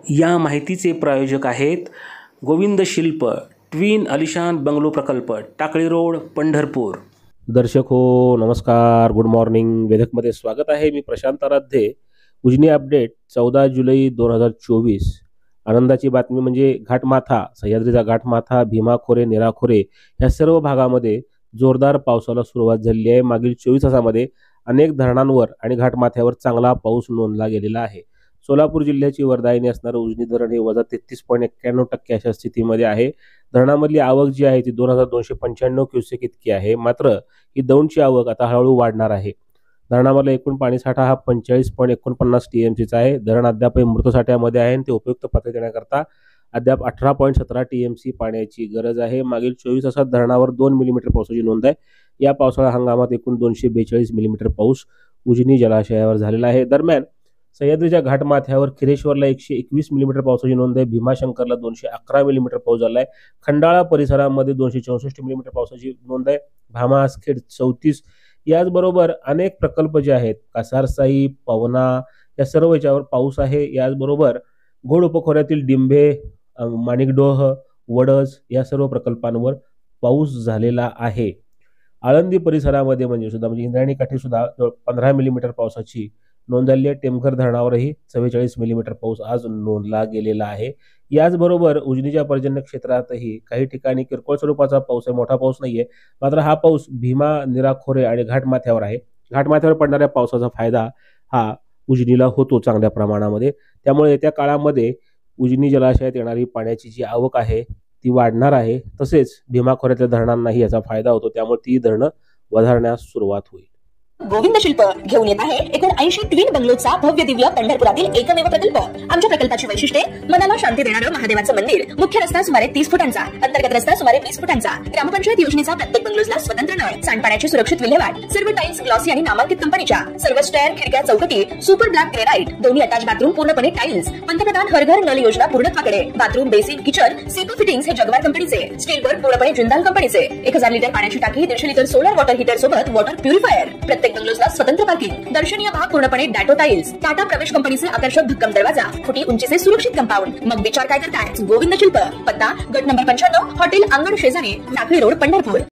या माहितीचे प्रायोजक आहेत गोविंद शिल्प ट्विन आलिशान बंगलो प्रकल्प, टाकळी रोड, पंढरपूर। दर्शक हो नमस्कार, गुड मॉर्निंग। वेधकमध्ये स्वागत आहे। मी प्रशांत आराध्य। उजनी अपडेट 14 जुलै 2024। आनंदाची बातमी म्हणजे घाटमाथा, सह्याद्रीचा घाटमाथा, भीमाखोरे, निराखोरे या सर्व भागामध्ये जोरदार पावसाला सुरुवात झाली आहे। मागील 24 तासामध्ये अनेक धरणांवर आणि घाटमाथ्यावर चांगला पाऊस नोंदला गेलेला आहे। सोलापूर जिल्ह्याची वरदायिनी असणारे उजनी धरण हे 33.91% अशा स्थितीमध्ये आहे। धरणामधली आवक जी आहे ती 2295 क्युसेक इतकी आहे। मात्र ही दौंडची आवक आता हळूहळू वाढणार आहे। धरणामधला एकूण पाणीसाठा हा 45.49 टीएमसीचा आहे। धरण अद्याप मृत साठ्यामध्ये आहे आणि ते उपयुक्त पातळी देण्याकरता अद्याप 18.17 टीएमसी पाण्याची गरज आहे। मागील 24 तासात धरणावर 2 मिलीमीटर पावसाची नोंद आहे। या पावसाळा हंगामात एकूण 242 मिलीमीटर पाऊस उजनी जलाशयावर झालेला आहे। दरम्यान सह्याद्रीच्या घाटमाथ्यावर खिरेश्वरला 121 मिलीमीटर पावसाची नोंद आहे। भीमाशंकरला 211 मिलीमीटर पाऊस झाला आहे। खंडाळा परिसरामध्ये 264 मिलीमीटर पावसाची नोंद आहे। भामासखेड 34। याचबरोबर अनेक प्रकल्प जे आहेत कासारसाई, पवना या सर्व याच्यावर पाऊस आहे। याचबरोबर घोड उपखोऱ्यातील डिंभे, माणिकडोह, वडज या सर्व प्रकल्पांवर पाऊस झालेला आहे। आळंदी परिसरामध्ये म्हणजे इंद्रायणी काठी सुद्धा 15 मिलीमीटर पावसाची नोंद झाली आहे। टेमघर धरणावरही 44 मिलीमीटर पाऊस आज नोंदला गेलेला आहे। याचबरोबर उजनीच्या पर्जन्य क्षेत्रातही काही ठिकाणी किरकोळ स्वरूपाचा पाऊस आहे, मोठा पाऊस नाहीये। मात्र हा पाऊस भीमा, निराखोरे आणि घाटमाथ्यावर आहे। घाटमाथ्यावर पडणाऱ्या पावसाचा फायदा हा उजनीला होतो चांगल्या प्रमाणामध्ये। त्यामुळे येत्या काळामध्ये उजनी जलाशयात येणारी पाण्याची जी आवक आहे ती वाढणार आहे। तसेच भीमाखोऱ्यातल्या धरणांनाही याचा फायदा होतो, त्यामुळे ती धरणं वधारण्यास सुरुवात होईल। गोविंद शिल्प घेऊन येत आहे 79 ट्विन बंगलोचा भव्य दिव्य पंढरपुरातील एकमेव प्रकल्प। आमच्या प्रकल्पाची वैशिष्ट्ये: मनाला शांती देणारं महादेवाचं मंदिर, मुख्य रस्ता सुमारे 30 फुटांचा, अंतर्गत रस्ता सुमारे 20 फुटांचा, ग्रामपंचायत योजनेचा प्रत्येक बंगलोजला स्वतंत्र नळ, सांडपाण्याची सुरक्षित विल्हेवाट, सर्व टाइल्स ग्लॉसी आणि नामांकित कंपनीच्या, सर्व स्टेअर, खिडक्या, चौकटी सुपर ब्लॅक ग्रेनाइट, दोन्ही अटॅच बाथरूम पूर्णपणे टाइल्स, पंतप्रधान हर घर नल योजना पूर्णत्वाकडे, bathroom, basin, kitchen, CP fittings हे जगवार कंपनीचे, स्टील बोर्ड पूर्णपणे जिंदाल कंपनीचे, 1000 लिटर पाण्याची टाकी, 150 लिटर सोलर वॉटर हीटर सोबत वॉटर प्युरिफायर, प्रत्येक बंगलोजला स्वतंत्र पार्किंग, दर्शनीय भाग पूर्णपणे डॅटो टाइल्स, टाटा प्रवेश कंपनीचे आकर्षक भक्कम दरवाजा, फुटी उंचीचे सुरक्षित कंपाऊंड। मग विचार काय करताय? गोविंद शिल्प, पत्ता गट नंबर 95, हॉटेल अंगण शेजारी, टाकळी रोड, पंढरपूर।